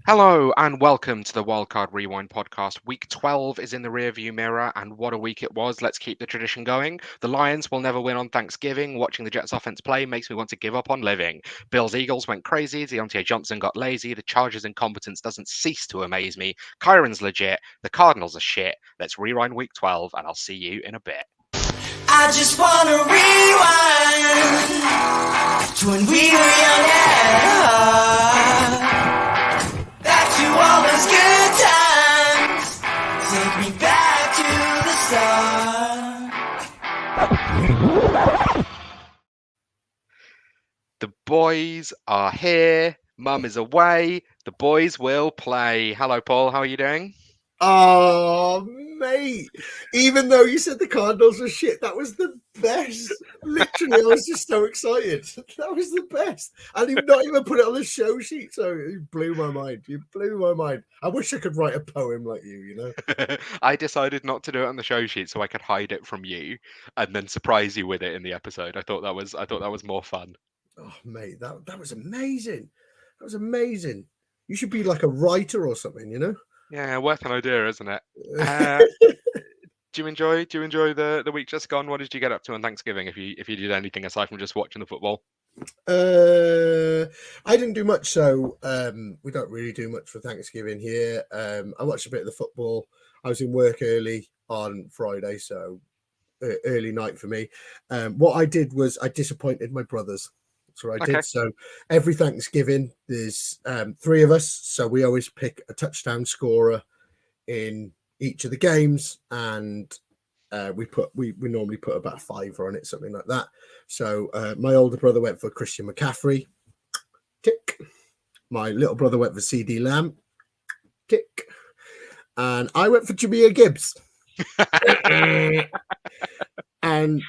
Hello and welcome to the WIldcard Rewind podcast. Week 12 is in the rearview mirror, and what a week it was. Let's keep the tradition going. The Lions will never win on Thanksgiving. Watching the Jets offense play makes me want to give up on living. Bills Eagles went crazy. Deontay Johnson got lazy. The Chargers' incompetence doesn't cease to amaze me. Kyren's legit. The Cardinals are shit. Let's rewind week 12, and I'll see you in a bit. I just wanna rewind to when we were young and hard. Back to all those good times. Take me back to the start. The boys are here. Mum is away. The boys will play. Hello, Paul. How are you doing? Oh, mate. Even though you said the Cardinals were shit, that was the best. Literally, I was just so excited. That was the best. And you've not even put it on the show sheet, so you blew my mind. You blew my mind. I wish I could write a poem like you know? I decided not to do it on the show sheet so I could hide it from you and then surprise you with it in the episode. I thought that was more fun. Oh, mate, that was amazing. That was amazing. You should be like a writer or something, you know? Yeah, worth an idea, isn't it? Do you enjoy the week just gone? What did you get up to on Thanksgiving? If you did anything aside from just watching the football? I didn't do much, so we don't really do much for Thanksgiving here. I watched a bit of the football. I was in work early on Friday, so early night for me. What I did was I disappointed my brothers. That's what I did. So every Thanksgiving, there's 3 of us, so we always pick a touchdown scorer in each of the games, and we normally put about 5 on it, something like that. So my older brother went for Christian McCaffrey, tick. My little brother went for CD Lamb, tick. And I went for Jahmyr Gibbs. And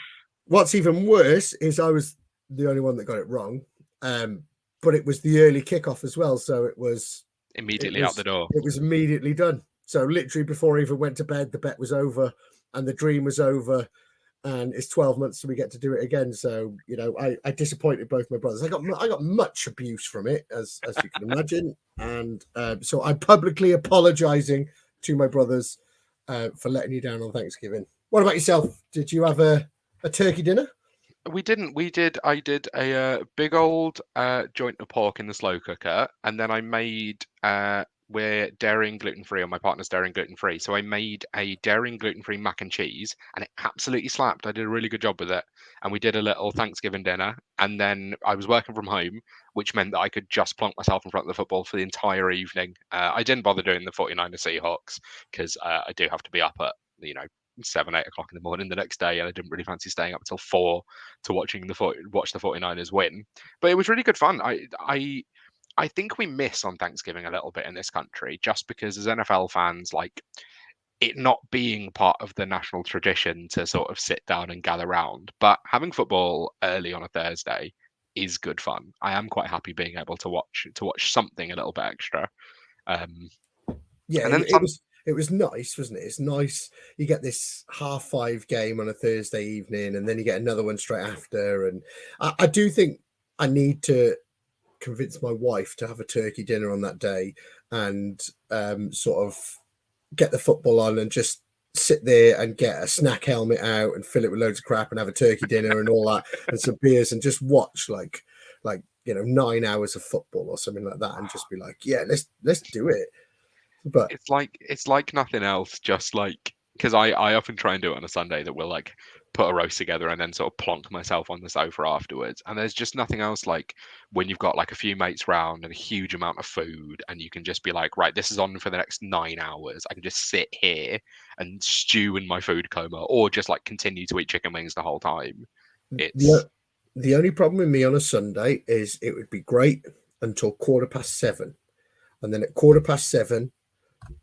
what's even worse is I was the only one that got it wrong. But it was the early kickoff as well. So it was immediately out the door. It was immediately done. So literally before I even went to bed, the bet was over and the dream was over. And it's 12 months till we get to do it again. So, you know, I disappointed both my brothers. I got much abuse from it, as you can imagine. And so I'm publicly apologizing to my brothers for letting you down on Thanksgiving. What about yourself? Did you have a turkey dinner? We didn't. I did a big old joint of pork in the slow cooker, and then I made we're dairy and gluten free, and my partner's dairy and gluten free. So I made a dairy and gluten free mac and cheese, and it absolutely slapped. I did a really good job with it. And we did a little Thanksgiving dinner, and then I was working from home, which meant that I could just plonk myself in front of the football for the entire evening. I didn't bother doing the 49ers Seahawks because I do have to be up at 7, 8 o'clock in the morning the next day, and I didn't really fancy staying up until 4 to watch the 49ers win. But it was really good fun. I think we miss on Thanksgiving a little bit in this country, just because as NFL fans, like it not being part of the national tradition to sort of sit down and gather round. But having football early on a Thursday is good fun. I am quite happy being able to watch something a little bit extra. Yeah, and then it was nice, wasn't it? It's nice. You get this 5:30 game on a Thursday evening, and then you get another one straight after. And I do think I need to convince my wife to have a turkey dinner on that day and sort of get the football on and just sit there and get a snack helmet out and fill it with loads of crap and have a turkey dinner and all that and some beers and just watch like 9 hours of football or something like that and just be like, yeah, let's do it. But it's like nothing else, just like because I often try and do it on a Sunday that we'll like put a roast together and then sort of plonk myself on the sofa afterwards. And there's just nothing else like when you've got like a few mates round and a huge amount of food and you can just be like, right, this is on for the next 9 hours. I can just sit here and stew in my food coma or just like continue to eat chicken wings the whole time. It's the only problem with me on a Sunday is it would be great until 7:15. And then at 7:15,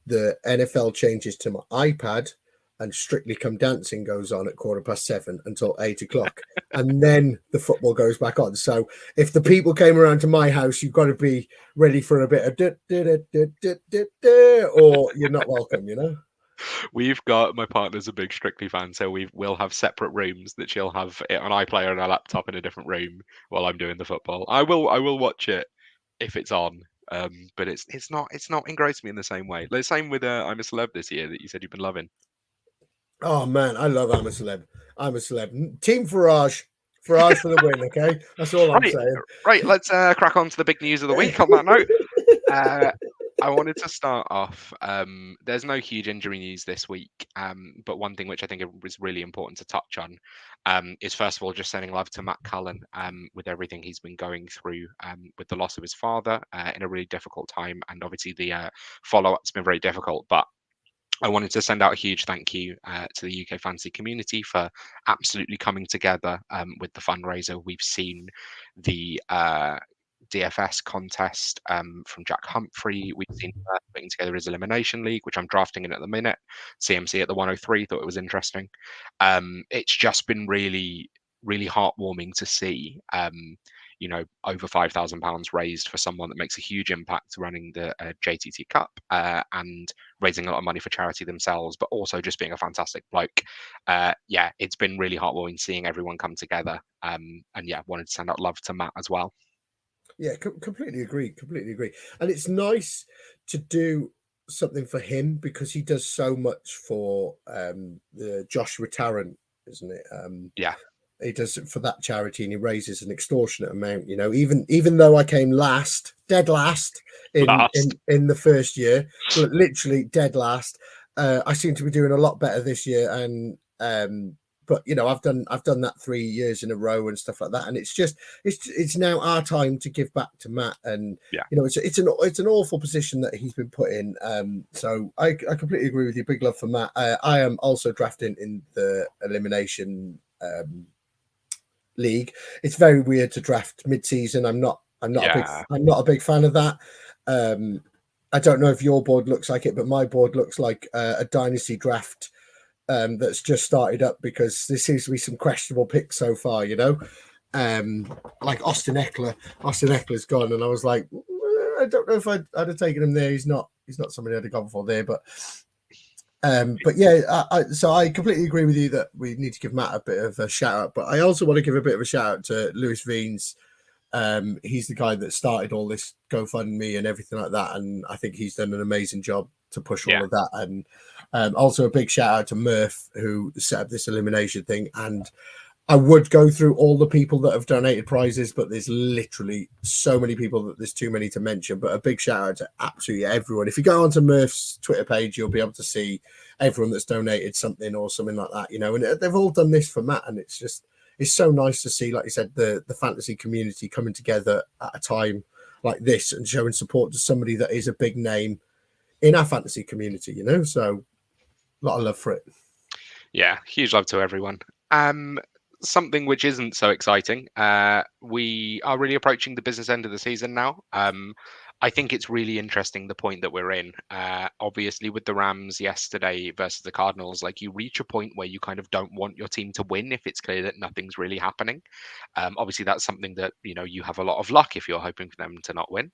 the NFL changes to my iPad and Strictly Come Dancing goes on at 7:15 until 8 o'clock. And then the football goes back on. So if the people came around to my house, you've got to be ready for a bit of or you're not welcome, you know? We've got my partner's a big Strictly fan, so we'll have separate rooms that she'll have it on iPlayer and a laptop in a different room while I'm doing the football. I will watch it if it's on. But it's not engrossed me in the same way. The same with I'm a Celeb this year that you said you've been loving. Oh man, I love I'm a Celeb. I'm a Celeb. Team Farage. Farage for the win, okay? That's all I'm Right, saying. right. Let's crack on to the big news of the week. On that note, uh, I wanted to start off. There's no huge injury news this week, but one thing which I think it was really important to touch on is first of all just sending love to Matt Cullen with everything he's been going through with the loss of his father in a really difficult time, and obviously the follow-up's been very difficult, but I wanted to send out a huge thank you to the UK fantasy community for absolutely coming together with the fundraiser. We've seen the DFS contest from Jack Humphrey. We've seen putting together his elimination league, which I'm drafting in at the minute. CMC at the 103, thought it was interesting. It's just been really, really heartwarming to see. Over £5,000 raised for someone that makes a huge impact running the JTT Cup and raising a lot of money for charity themselves, but also just being a fantastic bloke. It's been really heartwarming seeing everyone come together. Wanted to send out love to Matt as well. Yeah, completely agree. Completely agree. And it's nice to do something for him because he does so much for the Joshua Tarrant, isn't it? He does it for that charity, and he raises an extortionate amount. Even though I came dead last in the first year, literally dead last. I seem to be doing a lot better this year, and but I've done that 3 years in a row and stuff like that, and it's now our time to give back to Matt, and it's an awful position that he's been put in. So I completely agree with you. Big love for Matt. I am also drafting in the elimination league. It's very weird to draft mid-season. I'm not a big fan of that. I don't know if your board looks like it, but my board looks like a dynasty draft that's just started up because there seems to be some questionable picks so far, like Austin Eckler. Austin Eckler's gone, and I was like, I don't know if I'd have taken him there. He's not somebody I'd have gone for there, but so I completely agree with you that we need to give Matt a bit of a shout out, but I also want to give a bit of a shout out to Lewis Veens. He's the guy that started all this GoFundMe and everything like that, and I think he's done an amazing job to push all of that. And also a big shout out to Murph, who set up this elimination thing. And I would go through all the people that have donated prizes, but there's literally so many people that there's too many to mention. But a big shout out to absolutely everyone. If you go onto Murph's Twitter page, you'll be able to see everyone that's donated something or something like that, and they've all done this for Matt. And it's so nice to see, like you said, the fantasy community coming together at a time like this and showing support to somebody that is a big name in our fantasy community, so a lot of love for it. Yeah, huge love to everyone. Something which isn't so exciting. We are really approaching the business end of the season now. I think it's really interesting the point that we're in. Obviously, with the Rams yesterday versus the Cardinals, like you reach a point where you kind of don't want your team to win if it's clear that nothing's really happening. Obviously, that's something that you have a lot of luck if you're hoping for them to not win.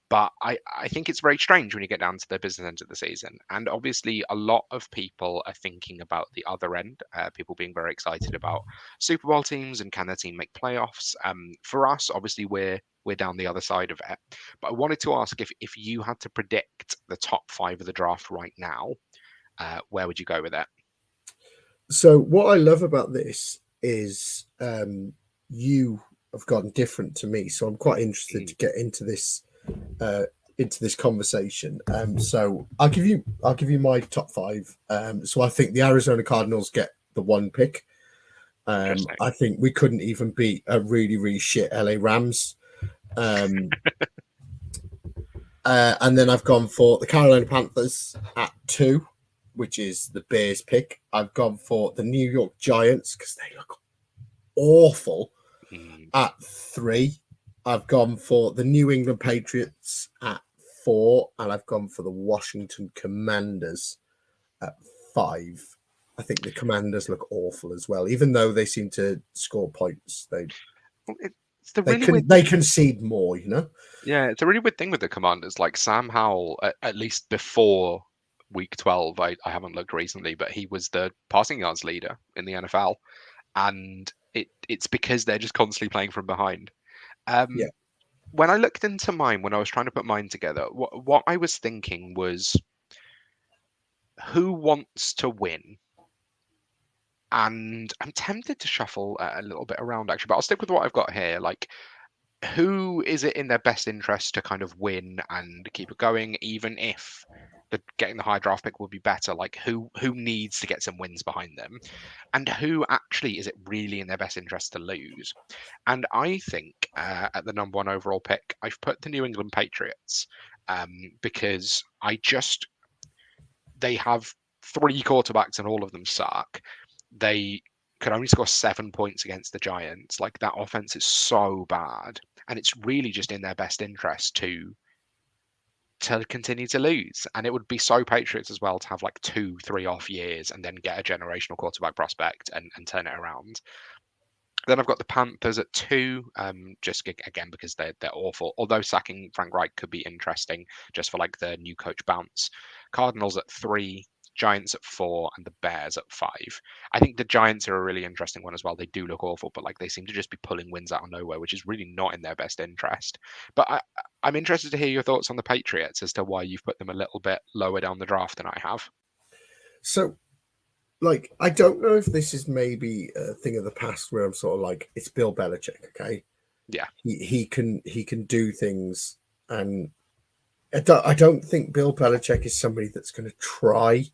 But I think it's very strange when you get down to the business end of the season. And obviously, a lot of people are thinking about the other end, people being very excited about Super Bowl teams and can their team make playoffs. For us, obviously, we're down the other side of it. But I wanted to ask if you had to predict the top 5 of the draft right now, where would you go with it? So what I love about this is you have gone different to me. So I'm quite interested to get into this conversation. So I'll give you my top 5. So I think the Arizona Cardinals get the 1 pick. I think we couldn't even beat a really, really shit LA Rams. And then I've gone for the Carolina Panthers at 2, which is the Bears pick. I've gone for the New York Giants because they look awful at 3. I've gone for the New England Patriots at 4, and I've gone for the Washington Commanders at 5. I think the Commanders look awful as well, even though they seem to score points. They concede more, Yeah, it's a really weird thing with the Commanders. Like Sam Howell, at least before week 12, I haven't looked recently, but he was the passing yards leader in the NFL, and it's because they're just constantly playing from behind. when I looked into mine, when I was trying to put mine together, what I was thinking was, who wants to win? And I'm tempted to shuffle a little bit around actually, but I'll stick with what I've got here. Like, who is it in their best interest to kind of win and keep it going, even if getting the high draft pick would be better? Like, who needs to get some wins behind them, and who actually is it really in their best interest to lose? And I think at the number one overall pick, I've put the New England Patriots, because they have three quarterbacks and all of them suck. They could only score 7 points against the Giants. Like, that offense is so bad, and it's really just in their best interest to continue to lose. And it would be so Patriots as well to have like 2-3 off years and then get a generational quarterback prospect and turn it around. Then I've got the Panthers at 2, just again because they're awful. Although sacking Frank Reich could be interesting just for like the new coach bounce. Cardinals at 3, Giants at 4, and the Bears at 5. I think the Giants are a really interesting one as well. They do look awful, but like they seem to just be pulling wins out of nowhere, which is really not in their best interest. But I'm interested to hear your thoughts on the Patriots as to why you've put them a little bit lower down the draft than I have. So, like, I don't know if this is maybe a thing of the past where I'm sort of like, it's Bill Belichick, okay? Yeah. He can do things, and I don't think Bill Belichick is somebody that's going to try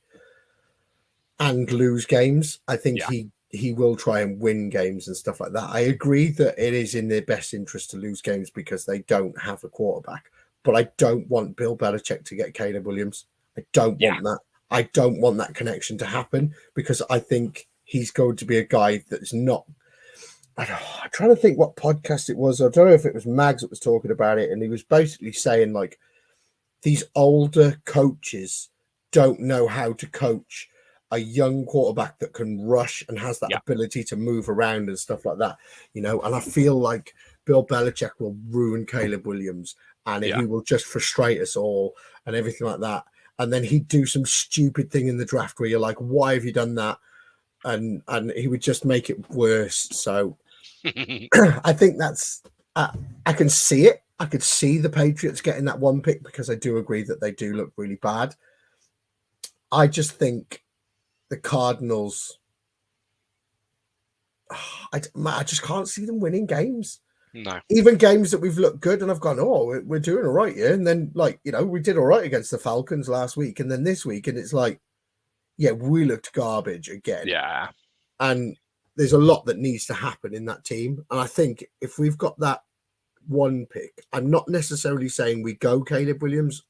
and lose games. I think he will try and win games and stuff like that. I agree that it is in their best interest to lose games because they don't have a quarterback. But I don't want Bill Belichick to get Caleb Williams. I don't want that. I don't want that connection to happen because I think he's going to be a guy that's not. I'm trying to think what podcast it was. I don't know if it was Mags that was talking about it, and he was basically saying like these older coaches don't know how to coach a young quarterback that can rush and has that ability to move around and stuff like that, and I feel like Bill Belichick will ruin Caleb Williams and he will just frustrate us all and everything like that. And then he'd do some stupid thing in the draft where you're like, why have you done that? And he would just make it worse. So I think that's, I can see it. I could see the Patriots getting that one pick because I do agree that they do look really bad. I just think the Cardinals, I just can't see them winning games. No. Even games that we've looked good and I've gone, oh, we're doing all right here. And then, like, we did all right against the Falcons last week. And then this week, and it's like, we looked garbage again. Yeah. And there's a lot that needs to happen in that team. And I think if we've got that one pick, I'm not necessarily saying we go Caleb Williams,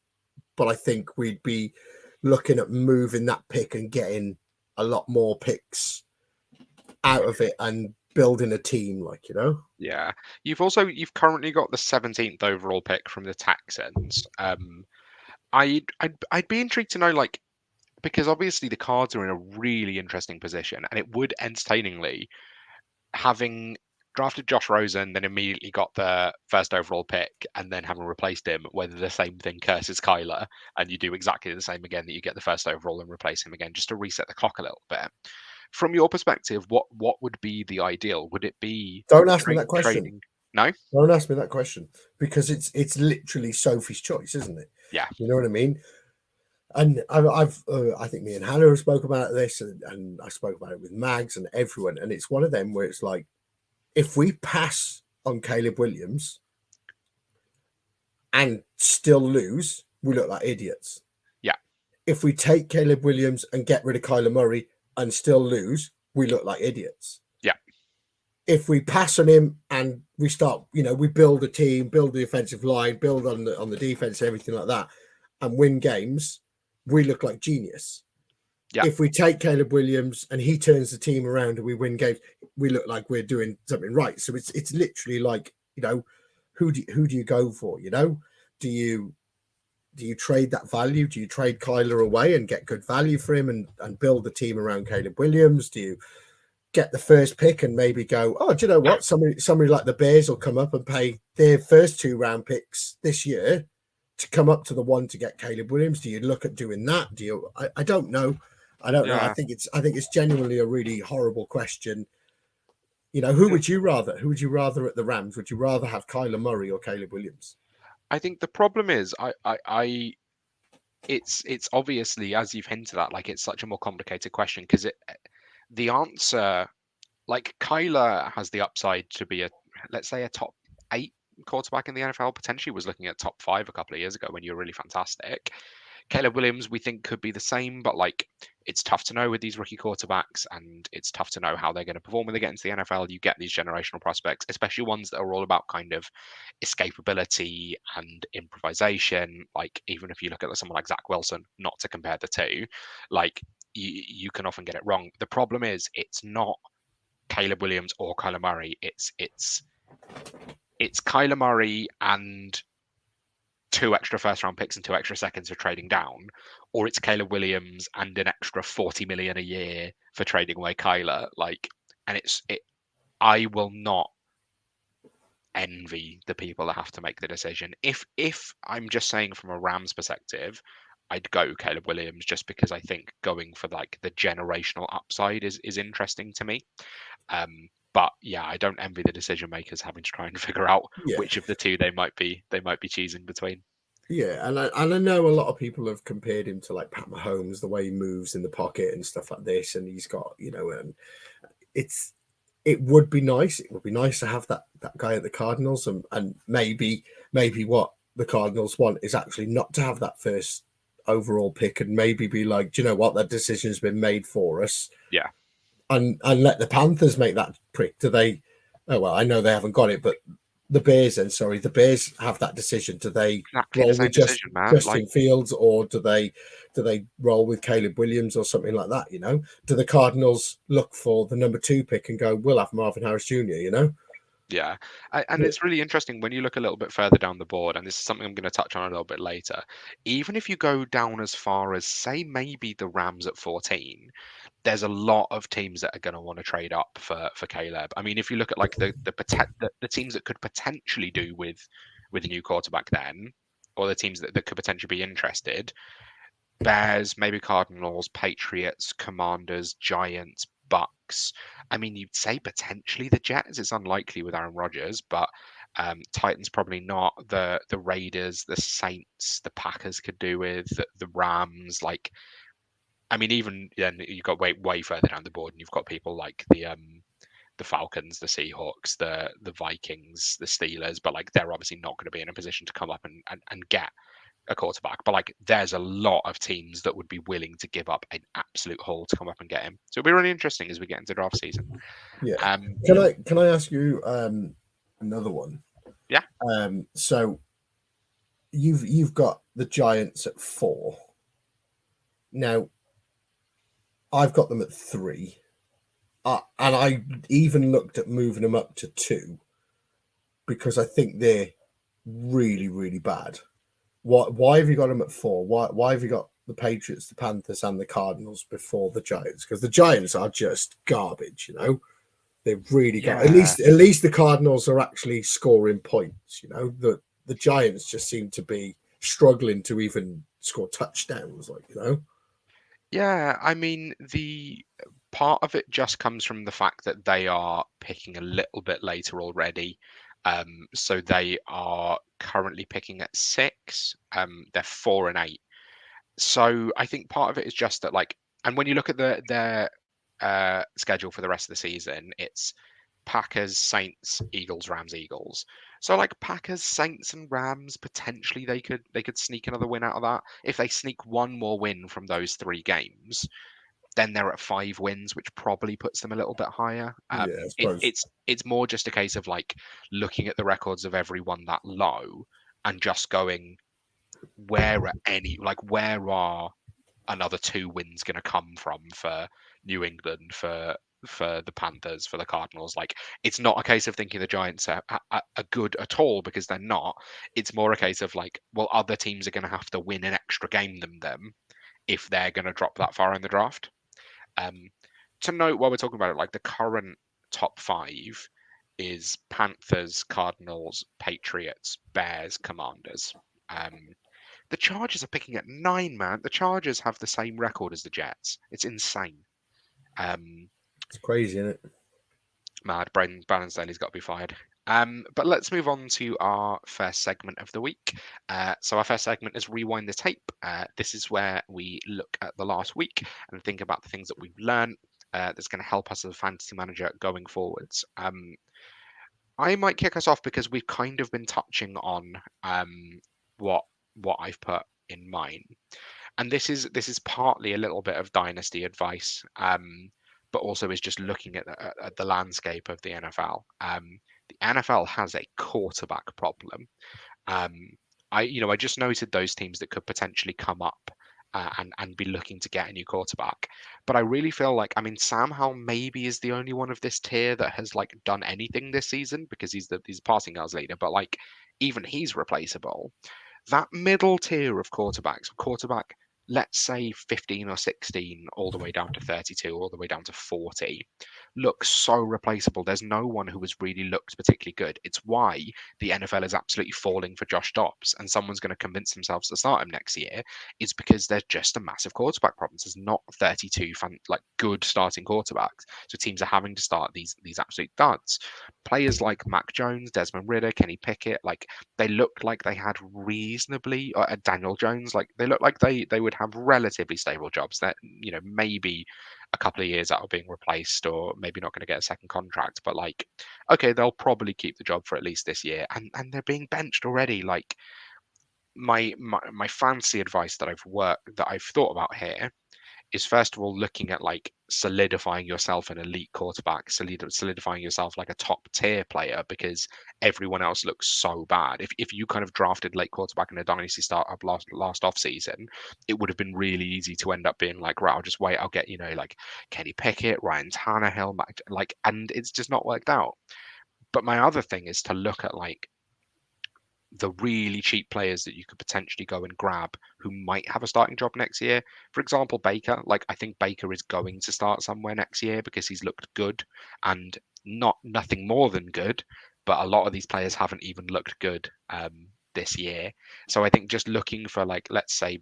but I think we'd be looking at moving that pick and getting a lot more picks out of it and building a team, Yeah. You've currently got the 17th overall pick from the Texans. I'd be intrigued to know, like, because obviously the Cards are in a really interesting position, and it would entertainingly, having drafted Josh Rosen, then immediately got the first overall pick, and then having replaced him, whether the same thing curses Kyler, and you do exactly the same again, that you get the first overall and replace him again, just to reset the clock a little bit. From your perspective, what would be the ideal? Would it be Don't ask me that question. Trading? No? Don't ask me that question because it's literally Sophie's choice, isn't it? Yeah. You know what I mean? And I think me and Hannah have spoke about this, and I spoke about it with Mags and everyone, and it's one of them where it's like, if we pass on Caleb Williams and still lose, we look like idiots. Yeah. If we take Caleb Williams and get rid of Kyler Murray and still lose, we look like idiots. Yeah. If we pass on him and we start, we build a team, build the offensive line, build on the defense, everything like that, and win games, we look like genius. Yeah. If we take Caleb Williams and he turns the team around and we win games, we look like we're doing something right. So it's literally like, who do you go for? Do you trade that value? Do you trade Kyler away and get good value for him and build the team around Caleb Williams? Do you get the first pick and maybe go, oh, do you know what? Somebody like the Bears will come up and pay their first 2 round picks this year to come up to the one to get Caleb Williams? Do you look at doing that? I don't know. I don't know. I think it's genuinely a really horrible question. You know, who would you rather? Who would you rather at the Rams? Would you rather have Kyler Murray or Caleb Williams? I think the problem is it's obviously, as you've hinted at, like it's such a more complicated question because the answer, like Kyler has the upside to be let's say a top 8 quarterback in the NFL. Potentially was looking at top 5 a couple of years ago when you were really fantastic. Caleb Williams, we think could be the same, but like it's tough to know with these rookie quarterbacks, and it's tough to know how they're going to perform when they get into the NFL. You get these generational prospects, especially ones that are all about kind of escapability and improvisation. Like even if you look at someone like Zach Wilson, not to compare the two, like you can often get it wrong. The problem is it's not Caleb Williams or Kyler Murray. It's Kyler Murray and 2 extra first round picks and 2 extra seconds for trading down, or it's Caleb Williams and an extra 40 million a year for trading away Kyler. Like, and I will not envy the people that have to make the decision. If I'm just saying from a Rams perspective, I'd go Caleb Williams just because I think going for like the generational upside is interesting to me. But yeah, I don't envy the decision makers having to try and figure out which of the two they might be choosing between. Yeah, and I know a lot of people have compared him to like Pat Mahomes, the way he moves in the pocket and stuff like this, and he's got, you know, it would be nice. It would be nice to have that guy at the Cardinals, and maybe what the Cardinals want is actually not to have that first overall pick, and maybe be like, do you know what, that decision's been made for us. Yeah. And let the Panthers make that pick. Do they? Oh well, I know they haven't got it, but the Bears have that decision. Do they Exactly roll with Justin like, Fields, or do they roll with Caleb Williams or something like that? You know, do the Cardinals look for the number 2 pick and go, we'll have Marvin Harris Jr.? You know. Yeah, and it's really interesting when you look a little bit further down the board, and this is something I'm going to touch on a little bit later. Even if you go down as far as, say, maybe the Rams at 14, there's a lot of teams that are going to want to trade up for Caleb. I mean, if you look at like the teams that could potentially do with a new quarterback then, or the teams that could potentially be interested, Bears, maybe Cardinals, Patriots, Commanders, Giants, Bucks. I mean, you'd say potentially the Jets. It's unlikely with Aaron Rodgers, but Titans probably not. The Raiders, the Saints, the Packers could do with the Rams. Like, I mean, even then you've got way further down the board, and you've got people like the Falcons, the Seahawks, the Vikings, the Steelers. But like, they're obviously not going to be in a position to come up and get a quarterback, but like there's a lot of teams that would be willing to give up an absolute haul to come up and get him. So it'll be really interesting as we get into draft season. Yeah. Can I ask you another one? Yeah. So you've got the Giants at 4. Now I've got them at 3. And I even looked at moving them up to 2 because I think they're really, really bad. Why have you got them at 4? Why have you got the Patriots, the Panthers, and the Cardinals before the Giants? Because the Giants are just garbage, you know. They've really got at least the Cardinals are actually scoring points, you know. The Giants just seem to be struggling to even score touchdowns, like, you know. Yeah, I mean, the part of it just comes from the fact that they are picking a little bit later already. So they are currently picking at 6. They're 4 and 8. So I think part of it is just that, like, and when you look at their schedule for the rest of the season, it's Packers, Saints, Eagles, Rams, Eagles. So like Packers, Saints, and Rams, potentially they could sneak another win out of that. If they sneak one more win from those 3 games, then they're at 5 wins, which probably puts them a little bit higher. I suppose. It's more just a case of like looking at the records of everyone that low and just going, where are another 2 wins going to come from for New England, for the Panthers, for the Cardinals? Like, it's not a case of thinking the Giants are good at all, because they're not. It's more a case of like, well, other teams are going to have to win an extra game than them if they're going to drop that far in the draft. To note, while we're talking about it, like the current top 5 is Panthers, Cardinals, Patriots, Bears, Commanders. The Chargers are picking at 9, man. The Chargers have the same record as the Jets. It's insane. It's crazy, isn't it? Mad. Brandon Staley's got to be fired. But let's move on to our first segment of the week. So our first segment is Rewind the Tape. This is where we look at the last week and think about the things that we've learned that's going to help us as a fantasy manager going forwards. I might kick us off because we've kind of been touching on what I've put in mine, and this is partly a little bit of dynasty advice, but also is just looking at the landscape of the NFL. The NFL has a quarterback problem. I just noted those teams that could potentially come up and be looking to get a new quarterback. But I really feel like, I mean, Sam Howell maybe is the only one of this tier that has like done anything this season because he's the passing yards leader. But like even he's replaceable. That middle tier of quarterback, let's say 15 or 16, all the way down to 32, all the way down to 40, looks so replaceable. There's no one who has really looked particularly good. It's why the NFL is absolutely falling for Josh Dobbs, and someone's going to convince themselves to start him next year. Is because there's just a massive quarterback problem. There's not 32 good starting quarterbacks, so teams are having to start these absolute duds. Players like Mac Jones, Desmond Ridder, Kenny Pickett, like they looked like they had reasonably, Daniel Jones, like they looked like they would have relatively stable jobs. That maybe a couple of years out of being replaced, or maybe not going to get a second contract, but like, okay, they'll probably keep the job for at least this year, and they're being benched already. Like my fancy advice that I've thought about here is first of all looking at like solidifying yourself an elite quarterback, solidifying yourself like a top tier player, because everyone else looks so bad. If you kind of drafted late quarterback in a dynasty startup last off season, it would have been really easy to end up being like, right, I'll just wait, I'll get like Kenny Pickett, Ryan Tannehill, and it's just not worked out. But my other thing is to look at like the really cheap players that you could potentially go and grab who might have a starting job next year. For example, Baker. Like I think Baker is going to start somewhere next year because he's looked good, and nothing more than good. But a lot of these players haven't even looked good this year. So I think just looking for like, let's say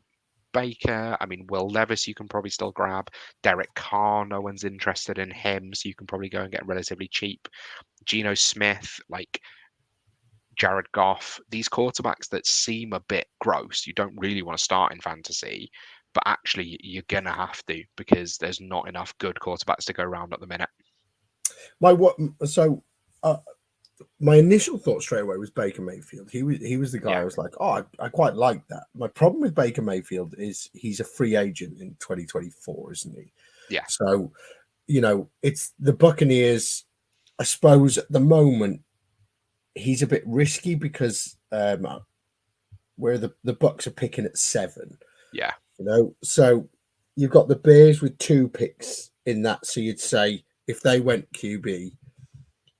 Baker. I mean, Will Levis, you can probably still grab. Derek Carr, no one's interested in him, so you can probably go and get relatively cheap. Geno Smith, like Jared Goff, these quarterbacks that seem a bit gross, you don't really want to start in fantasy, but actually you're going to have to, because there's not enough good quarterbacks to go around at the minute. My initial thought straight away was Baker Mayfield. He was the guy I was like, oh, I quite like that. My problem with Baker Mayfield is he's a free agent in 2024, isn't he? Yeah. So, it's the Buccaneers. I suppose at the moment he's a bit risky because where the Bucks are picking at 7. Yeah. So you've got the Bears with 2 picks in that. So you'd say if they went QB,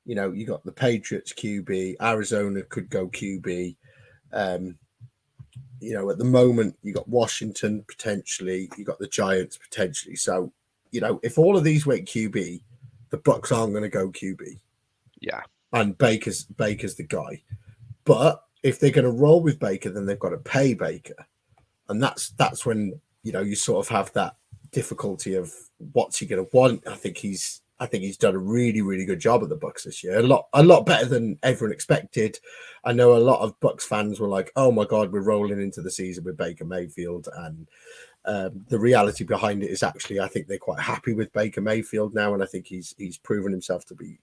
you got the Patriots QB, Arizona could go QB. At the moment you got Washington potentially, you got the Giants potentially. So, if all of these went QB, the Bucks aren't going to go QB. Yeah. And Baker's the guy. But if they're going to roll with Baker, then they've got to pay Baker. And that's when, you sort of have that difficulty of what's he going to want. I think he's done a really, really good job at the Bucks this year. A lot better than everyone expected. I know a lot of Bucks fans were like, "Oh my God, we're rolling into the season with Baker Mayfield." And the reality behind it is actually, I think they're quite happy with Baker Mayfield now, and I think he's proven himself to be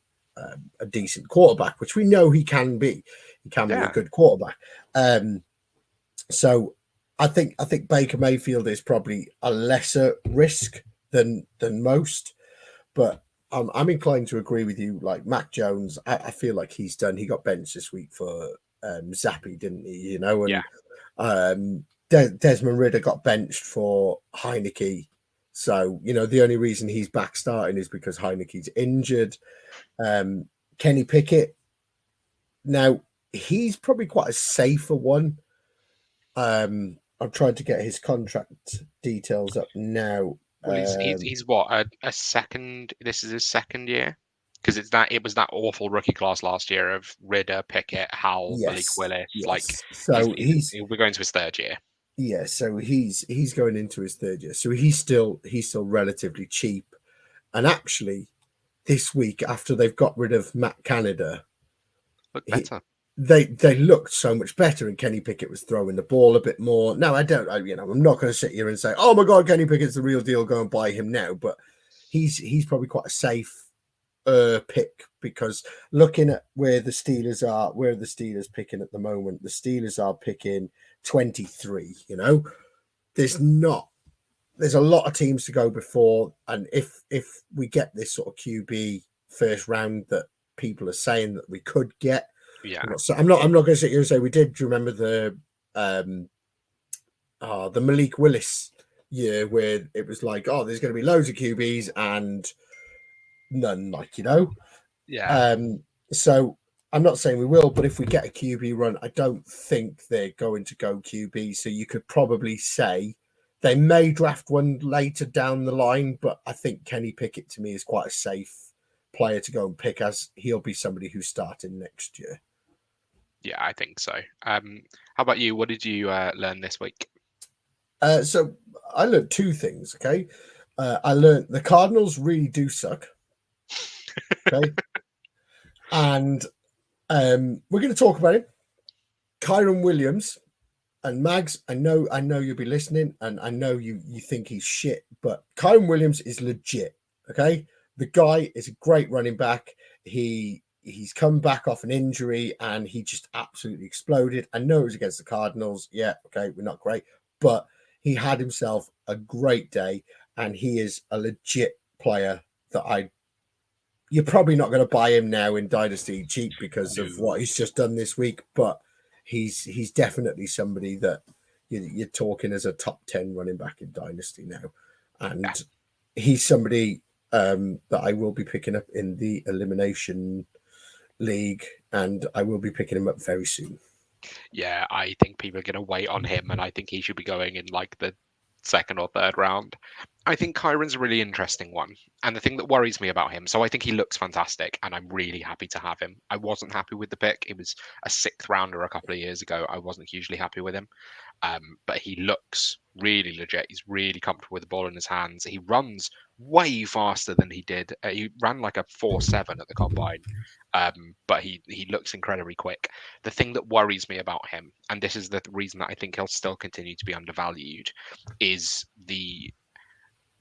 a decent quarterback, which we know he can be. He can be a good quarterback. So I think Baker Mayfield is probably a lesser risk than most, but I'm inclined to agree with you. Like Mac Jones, I feel like he's done. He got benched this week for Zappi, didn't he? And Desmond Ridder got benched for Heineke. So, the only reason he's back starting is because Heineke's injured. Kenny Pickett, now he's probably quite a safer one. I'm trying to get his contract details up now. Well, he's what, a second? This is his second year, because it was that awful rookie class last year of Ridder, Pickett, Howell, Malik Willis. Yes. Like, so we're going to his third year. Yeah, so he's going into his third year. So he's still relatively cheap. And actually, this week after they've got rid of Matt Canada, Look better. they looked so much better, and Kenny Pickett was throwing the ball a bit more. No, I'm not going to sit here and say, oh my God, Kenny Pickett's the real deal, go and buy him now. But he's probably quite a safe pick, because looking at where the Steelers picking at the moment, the Steelers are picking 23. There's a lot of teams to go before, and if we get this sort of QB first round that people are saying that we could get, Yeah, I'm not going to sit here and say we did. Do you remember the Malik Willis year where it was like, oh, there's going to be loads of QBs and none, yeah. So I'm not saying we will, but if we get a QB run, I don't think they're going to go QB. So you could probably say they may draft one later down the line, but I think Kenny Pickett to me is quite a safe player to go and pick, as he'll be somebody who's starting next year. Yeah, I think so. How about you? What did you learn this week? So I learned two things. Okay, I learned the Cardinals really do suck. Okay, and we're going to talk about it. Kyren Williams and Mags. I know you'll be listening, and I know you think he's shit, but Kyren Williams is legit. Okay, the guy is a great running back. He's come back off an injury and he just absolutely exploded. I know it was against the Cardinals. Yeah, okay, we're not great, but he had himself a great day, and he is a legit player that you're probably not going to buy him now in Dynasty cheap because of what he's just done this week, but he's definitely somebody that you're talking as a top 10 running back in Dynasty now. And he's somebody that I will be picking up in the elimination league, and I will be picking him up very soon. Yeah, I think people are going to wait on him, and I think he should be going in like the second or third round. I think Kyren's a really interesting one. And the thing that worries me about him, so I think he looks fantastic, and I'm really happy to have him. I wasn't happy with the pick. It was a sixth rounder a couple of years ago. I wasn't hugely happy with him. But he looks really legit. He's really comfortable with the ball in his hands. He runs way faster than he did. He ran like a 4.7 at the combine. But he looks incredibly quick. The thing that worries me about him, and this is the reason that I think he'll still continue to be undervalued, is the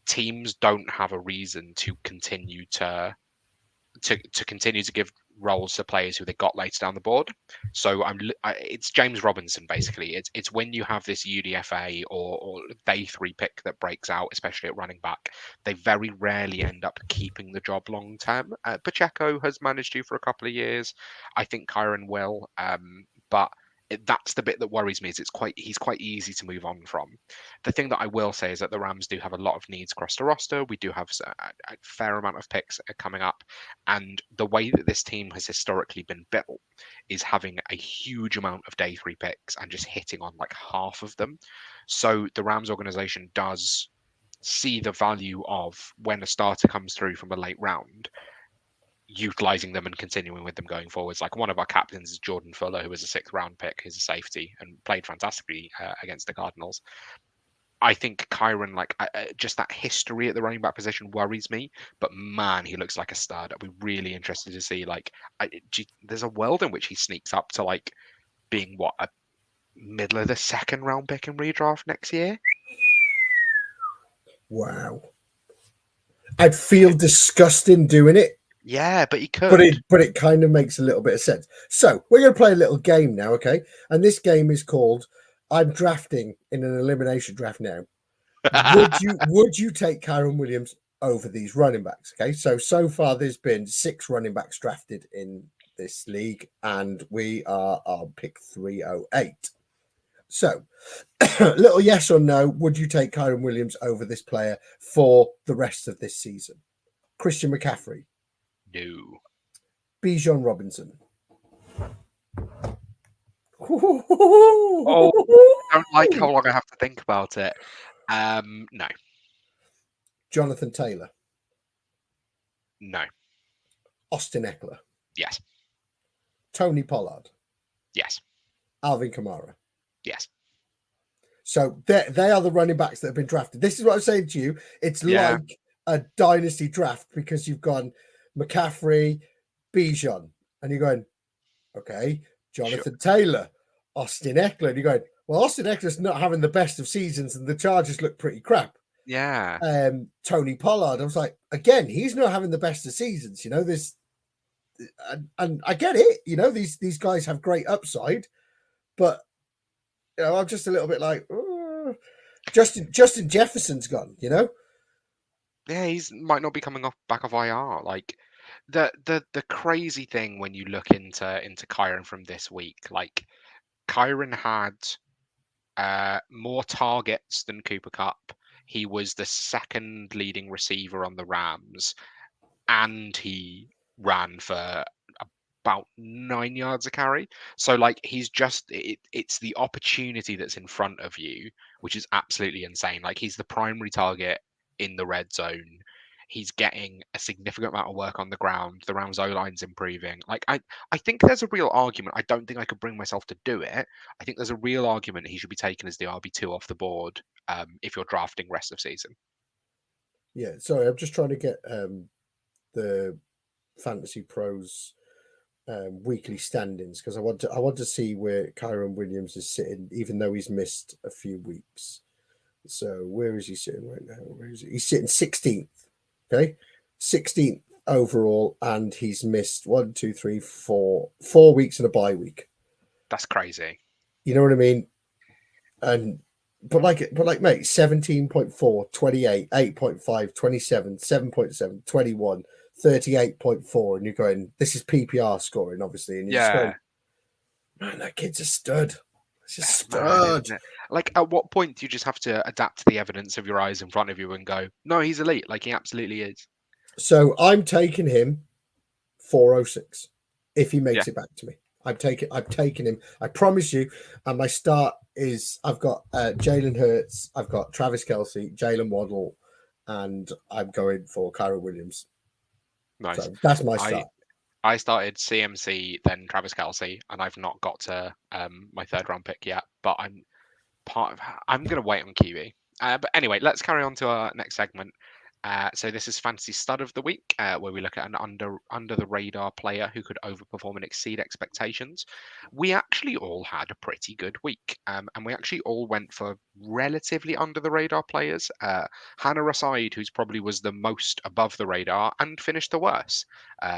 teams don't have a reason to continue to give roles to players who they got later down the board. So it's James Robinson basically. It's when you have this UDFA or day 3 pick that breaks out, especially at running back, they very rarely end up keeping the job long term. Pacheco has managed to for a couple of years. I think Kyren will, but that's the bit that worries me. Is he's quite easy to move on from. The thing that I will say is that the Rams do have a lot of needs across the roster. We do have a fair amount of picks coming up, and the way that this team has historically been built is having a huge amount of day 3 picks and just hitting on like half of them. So the Rams organization does see the value of when a starter comes through from a late round, utilizing them and continuing with them going forwards. Like one of our captains is Jordan Fuller, who was a 6th round pick. He's a safety and played fantastically against the Cardinals. I think Kyren, just that history at the running back position worries me, but man, he looks like a stud. I'd be really interested to see, there's a world in which he sneaks up to being a middle of the 2nd round pick in redraft next year. Wow. I'd feel disgusting doing it. Yeah, but he could. But it kind of makes a little bit of sense. So we're going to play a little game now, okay? And this game is called I'm drafting in an elimination draft now. Would you take Kyren Williams over these running backs? Okay, so far there's been 6 running backs drafted in this league, and we are on pick 308. So, little yes or no, would you take Kyren Williams over this player for the rest of this season? Christian McCaffrey. No. Bijan Robinson. Oh, I don't like how long I have to think about it. No. Jonathan Taylor. No. Austin Eckler. Yes. Tony Pollard. Yes. Alvin Kamara. Yes. So they are the running backs that have been drafted. This is what I'm saying to you. It's like a dynasty draft because you've gone, McCaffrey, Bijan, and you're going, okay, Sure. Jonathan Taylor, Austin Eckler. And you're going, well, Austin Eckler's not having the best of seasons, and the Chargers look pretty crap. Yeah. Tony Pollard, I was like, again, he's not having the best of seasons. This, and I get it. These guys have great upside, but I'm just a little bit like, Justin Jefferson's gone. Yeah, he's might not be coming back off IR. Like the crazy thing when you look into Kyren from this week, like Kyren had more targets than Cooper Cup. He was the second leading receiver on the Rams, and he ran for about 9 yards a carry. So like he's just it's the opportunity that's in front of you, which is absolutely insane. Like he's the primary target in the red zone. He's getting a significant amount of work on the ground. The Rams O line's improving. Like I think there's a real argument. I don't think I could bring myself to do it. I think there's a real argument he should be taken as the RB2 off the board if you're drafting rest of season. Yeah, sorry, I'm just trying to get the Fantasy Pros weekly standings because I want to see where Kyren Williams is sitting, even though he's missed a few weeks. So where is he sitting right now? Where is he? He's sitting 16th. Okay, 16th overall, and he's missed 4 weeks and a bye week. That's crazy. You know what I mean? And but mate, 17.4, 28, 8.5, 27, 7.7, 21, 38.4, and you're going, this is PPR scoring, obviously, and you're just going, man, that kid's a stud. It's a stud. Like, at what point do you just have to adapt to the evidence of your eyes in front of you and go, no, he's elite. Like, he absolutely is. So I'm taking him 406 if he makes it back to me. I'm taking him. I promise you. And my start is I've got Jalen Hurts, I've got Travis Kelce, Jalen Waddle, and I'm going for Kyren Williams. Nice. So that's my start. I started CMC, then Travis Kelce, and I've not got to my third round pick yet. But I'm going to wait on QB. But anyway, let's carry on to our next segment. So this is Fantasy Stud of the Week, where we look at an under the radar player who could overperform and exceed expectations. We actually all had a pretty good week, and we actually all went for relatively under the radar players. Hannah aside, who's probably was the most above the radar and finished the worst,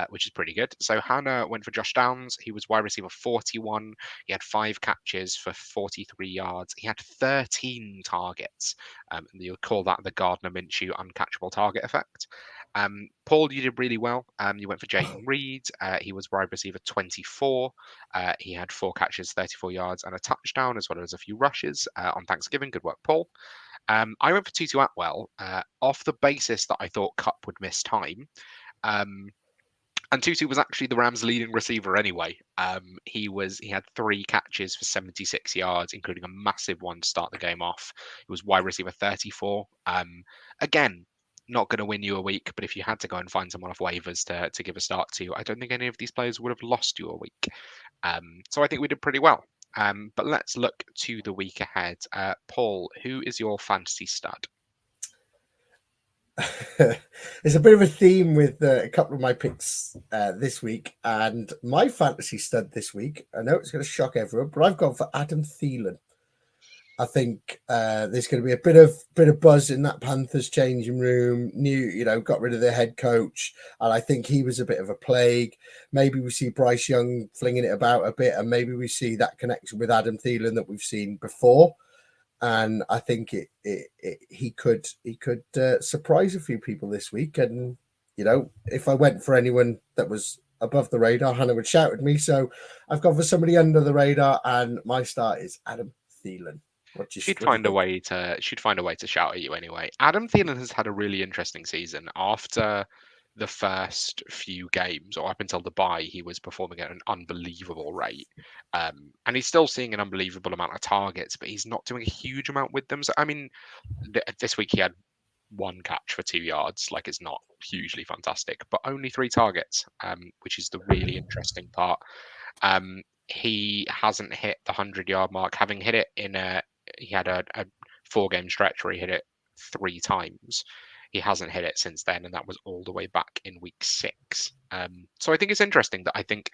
which is pretty good. So Hannah went for Josh Downs. He was wide receiver 41. He had 5 catches for 43 yards. He had 13 targets. And you would call that the Gardner Minshew uncatchable target effect. Paul, you did really well. You went for Jaden Reed. He was wide receiver 24. He had 4 catches, 34 yards, and a touchdown, as well as a few rushes on Thanksgiving. Good work, Paul. I went for Tutu Atwell off the basis that I thought Cup would miss time. And Tutu was actually the Rams' leading receiver anyway. He had 3 catches for 76 yards, including a massive one to start the game off. He was wide receiver 34. Again, not going to win you a week, but if you had to go and find someone off waivers to give a start to, I don't think any of these players would have lost you a week. So I think we did pretty well. But let's look to the week ahead. Paul, who is your fantasy stud? There's a bit of a theme with a couple of my picks this week, and my fantasy stud this week, I know it's going to shock everyone, but I've gone for Adam Thielen. I think there's going to be a bit of buzz in that Panthers changing room. Got rid of their head coach, and I think he was a bit of a plague. Maybe we see Bryce Young flinging it about a bit, and maybe we see that connection with Adam Thielen that we've seen before. And I think he could surprise a few people this week. And if I went for anyone that was above the radar, Hannah would shout at me. So I've gone for somebody under the radar, and my start is Adam Thielen. She'd find a way to shout at you anyway. Adam Thielen has had a really interesting season. After the first few games, or up until the bye, he was performing at an unbelievable rate. And he's still seeing an unbelievable amount of targets, but he's not doing a huge amount with them. So, I mean, this week he had 1 catch for 2 yards. Like, it's not hugely fantastic, but only 3 targets, which is the really interesting part. He hasn't hit the 100-yard mark, having hit it he had a 4-game stretch where he hit it 3 times. He hasn't hit it since then, and that was all the way back in week 6. So I think it's interesting that I think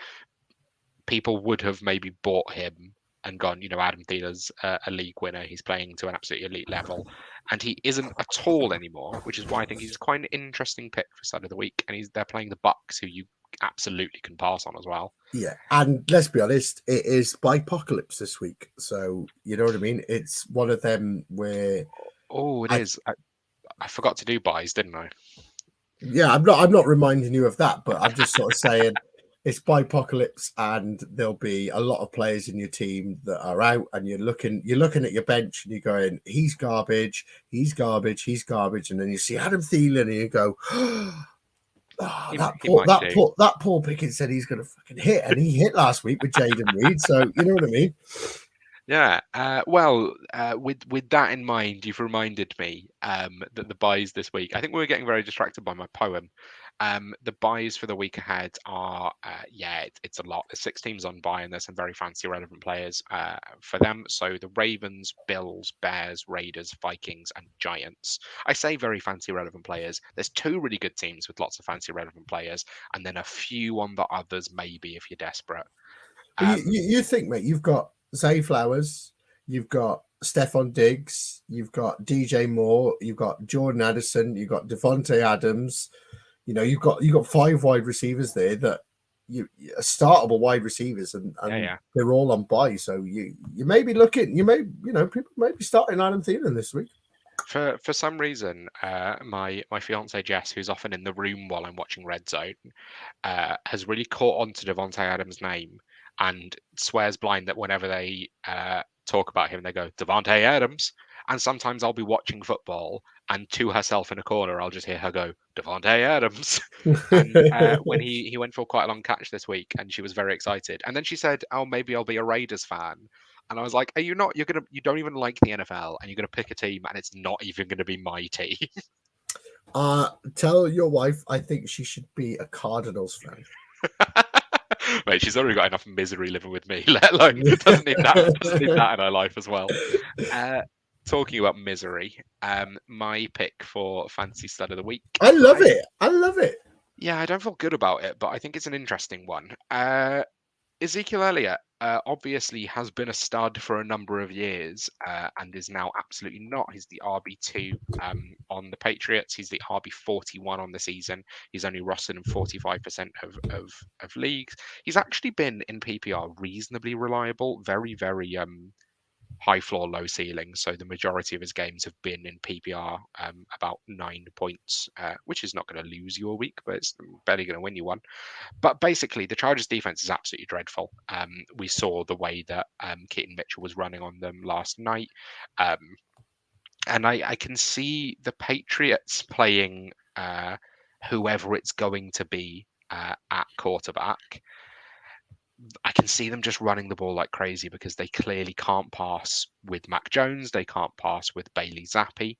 people would have maybe bought him and gone, Adam Thielen's a league winner. He's playing to an absolutely elite level, and he isn't at all anymore, which is why I think he's quite an interesting pick for start of the week. And they're playing the Bucks, who you absolutely can pass on as well. Yeah, and let's be honest, it is Bipocalypse this week, so you know what I mean. It's one of them where it is. I forgot to do buys, didn't I? Yeah, I'm not reminding you of that, but I'm just sort of saying it's Bipocalypse, and there'll be a lot of players in your team that are out, and you're looking at your bench and you're going, he's garbage, he's garbage, he's garbage, and then you see Adam Thielen and you go, that poor Pickens said he's going to fucking hit, and he hit last week with Jaden Reed, so you know what I mean. Yeah. With that in mind, you've reminded me that the buys this week. I think we were getting very distracted by my poem. The buys for the week ahead are, it's a lot. There's 6 teams on buy, and there's some very fancy relevant players for them. So the Ravens, Bills, Bears, Raiders, Vikings, and Giants. I say very fancy relevant players. There's 2 really good teams with lots of fancy relevant players, and then a few on the others maybe if you're desperate. You think, mate, you've got Zay Flowers, you've got Stephon Diggs, you've got DJ Moore, you've got Jordan Addison, you've got Devontae Adams. You've got 5 wide receivers there that you startable wide receivers, and they're all on buy. So you may be looking, people may be starting Adam Thielen this week. For some reason, my fiance Jess, who's often in the room while I'm watching Red Zone, has really caught on to Devontae Adams' name and swears blind that whenever they talk about him, they go Devontae Adams. And sometimes I'll be watching football, and to herself in a corner, I'll just hear her go, Devontae Adams. And when he went for quite a long catch this week, and she was very excited. And then she said, oh, maybe I'll be a Raiders fan. And I was like, are you not? You don't even like the NFL, and you're going to pick a team, and it's not even going to be my team. Tell your wife I think she should be a Cardinals fan. Mate, she's already got enough misery living with me, let alone doesn't need that in her life as well. Talking about misery, my pick for Fantasy Stud of the Week. I love it. Yeah, I don't feel good about it, but I think it's an interesting one. Ezekiel Elliott obviously has been a stud for a number of years and is now absolutely not. He's the RB2 on the Patriots. He's the RB41 on the season. He's only rostered in 45% of leagues. He's actually been in PPR reasonably reliable, very, very high floor, low ceiling. So the majority of his games have been in PPR, about 9 points, which is not going to lose you a week, but it's barely going to win you one. But basically, the Chargers defense is absolutely dreadful. We saw the way that Keaton Mitchell was running on them last night. And I can see the Patriots playing whoever it's going to be at quarterback. I can see them just running the ball like crazy because they clearly can't pass with Mac Jones. They can't pass with Bailey Zappi.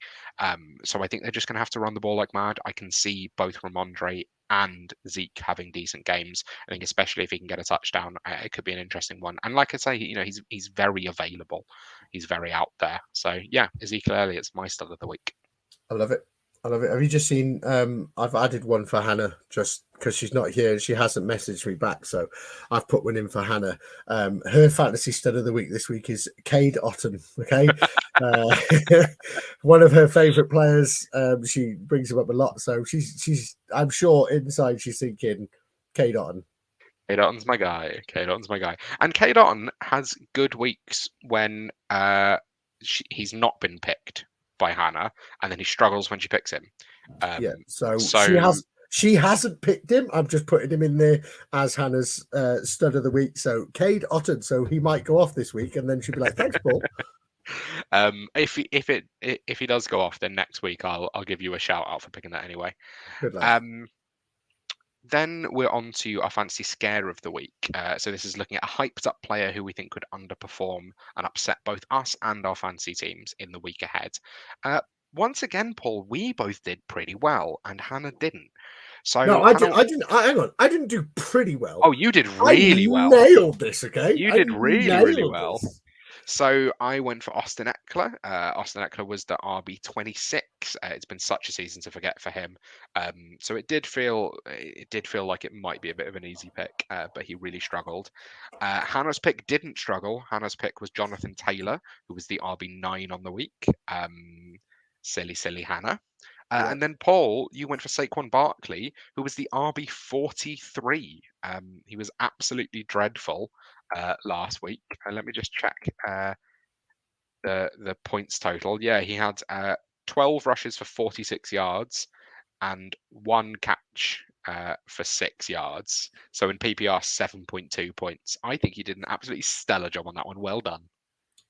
So I think they're just going to have to run the ball like mad. I can see both Ramondre and Zeke having decent games. I think especially if he can get a touchdown, it could be an interesting one. And like I say, he's very available. He's very out there. So yeah, Ezekiel Elliott's my stud of the week. I love it. Have you just seen? I've added one for Hannah just because she's not here and she hasn't messaged me back. So I've put one in for Hannah. Her fantasy stud of the week this week is Cade Otton. Okay, one of her favourite players. She brings him up a lot. So she's. I'm sure inside she's thinking Cade Otton. Cade Otton's my guy. And Cade Otton has good weeks when he's not been picked by Hannah, and then he struggles when she picks him. So she hasn't picked him. I'm just putting him in there as Hannah's stud of the week. So Cade Otton, so he might go off this week, and then she'll be like, "Thanks, Paul." If he does go off, then next week I'll give you a shout out for picking that anyway. Good luck. Then we're on to our fantasy scare of the week. So this is looking at a hyped up player who we think could underperform and upset both us and our fantasy teams in the week ahead. Once again, Paul, we both did pretty well and Hannah didn't. So no, hang on. I didn't do pretty well. Oh, you did really well. Nailed this, okay? You did really well. So I went for Austin Eckler. Austin Eckler was the RB26. It's been such a season to forget for him. So it did feel like it might be a bit of an easy pick, but he really struggled. Hannah's pick didn't struggle. Hannah's pick was Jonathan Taylor, who was the RB9 on the week. Silly Hannah. Yeah. And then Paul, you went for Saquon Barkley, who was the RB43. He was absolutely dreadful last week. Let me just check the points total. Yeah, he had 12 rushes for 46 yards and one catch for 6 yards. So in PPR, 7.2 points. I think he did an absolutely stellar job on that one. Well done.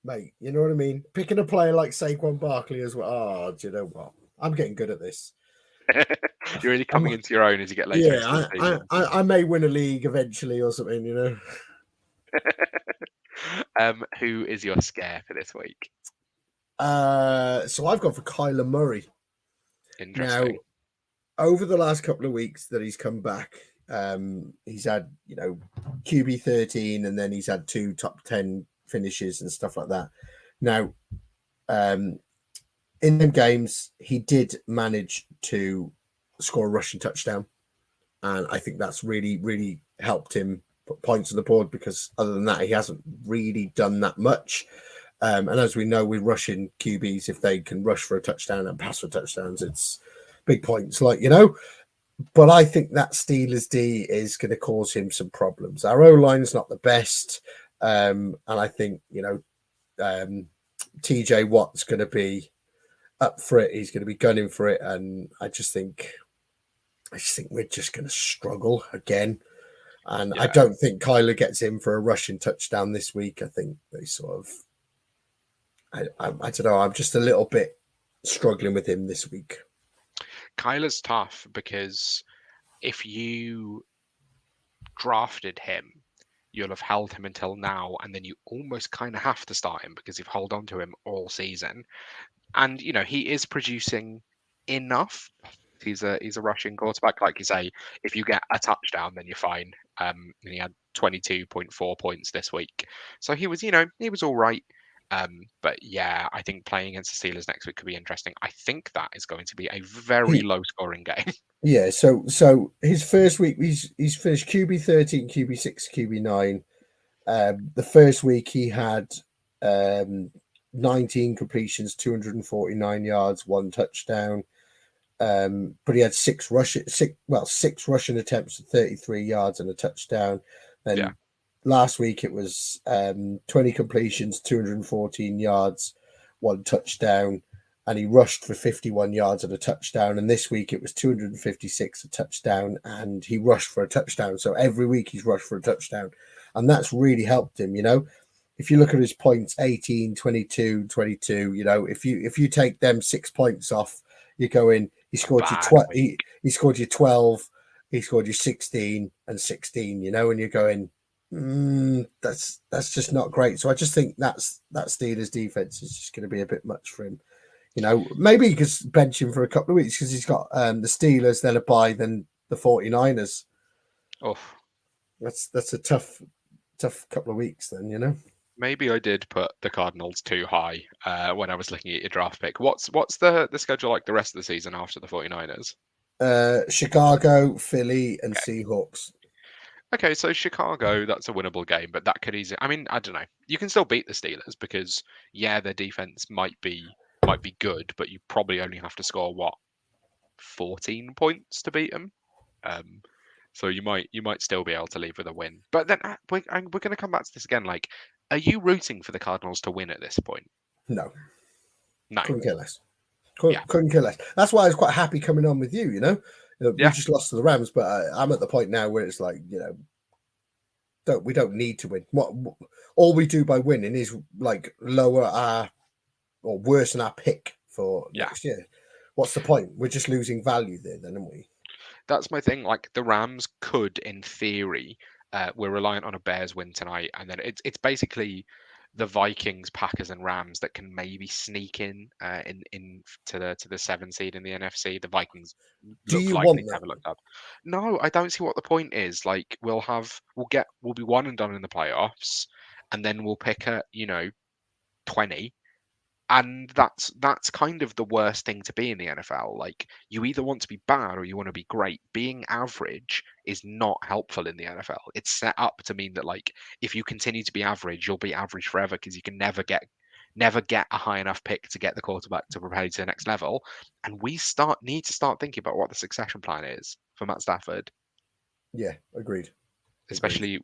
Mate, you know what I mean? Picking a player like Saquon Barkley as well. Oh, do you know what? I'm getting good at this. You're really coming into your own as you get later into the Yeah, season. I may win a league eventually or something, you know. Who is your scare for this week? So I've gone for Kyler Murray. Now, Interesting. over the last couple of weeks that he's come back, he's had, QB 13, and then he's had 2 top 10 finishes and stuff like that. Now, in them games, he did manage to score a rushing touchdown. And I think that's really, really helped him put points on the board, because other than that, he hasn't really done that much. And as we know, with rushing QBs, if they can rush for a touchdown and pass for touchdowns, it's big points, But I think that Steelers D is going to cause him some problems. Our O-line's not the best. And I think, TJ Watt's going to be up for it. He's going to be gunning for it. And I just think we're just going to struggle again. And I don't think Kyler gets in for a rushing touchdown this week. I think they sort of, I don't know. I'm just a little bit struggling with him this week. Kyler's tough because if you drafted him, you'll have held him until now, and then you almost kind of have to start him because you've held on to him all season. And he is producing enough. He's a rushing quarterback, like you say. If you get a touchdown, then you're fine. And he had 22.4 points this week, so he was all right. But yeah, I think playing against the Steelers next week could be interesting. I think that is going to be a very low-scoring game. Yeah. So his first week, he's finished QB 13, QB 6, QB 9. The first week he had 19 completions, 249 yards, 1 touchdown. But he had 6 rushing attempts at 33 yards and a touchdown. Then last week it was 20 completions, 214 yards, 1 touchdown, and he rushed for 51 yards and a touchdown. And this week it was 256, a touchdown, and he rushed for a touchdown. So every week he's rushed for a touchdown, and that's really helped him. If you look at his points, 18, 22, 22, if you take them 6 points off, you go in. He scored you 12. He scored you 12. He scored you 16 and 16. And you're going, that's just not great. So I just think that Steelers defense is just going to be a bit much for him. Maybe you could bench him for a couple of weeks because he's got the Steelers, then a bye, then the 49ers. Oh, that's a tough couple of weeks then. Maybe I did put the Cardinals too high when I was looking at your draft pick. What's the schedule like the rest of the season after the 49ers? Chicago, Philly, and Seahawks. Okay, so Chicago, that's a winnable game, but that could easily. I mean, I don't know. You can still beat the Steelers because their defense might be good, but you probably only have to score 14 points to beat them. So you might still be able to leave with a win. But then we're going to come back to this again. Like, are you rooting for the Cardinals to win at this point? No. No. Couldn't care less. Couldn't care less. That's why I was quite happy coming on with you. We just lost to the Rams, but I'm at the point now where it's like, we don't need to win. What all we do by winning is like lower our or worsen our pick for next year. What's the point? We're just losing value there, then, aren't we? That's my thing. Like the Rams could, in theory, we're reliant on a Bears win tonight, and then it's basically the Vikings, Packers, and Rams that can maybe sneak in to the 7 seed in the NFC. The Vikings look like they never looked up. No, I don't see what the point is. Like we'll be one and done in the playoffs, and then we'll pick a 20. And that's kind of the worst thing to be in the NFL. Like, you either want to be bad or you want to be great. Being average is not helpful in the NFL. It's set up to mean that, like, if you continue to be average, you'll be average forever because you can never get a high enough pick to get the quarterback to propel you to the next level. And we need to start thinking about what the succession plan is for Matt Stafford. Yeah, agreed. Especially,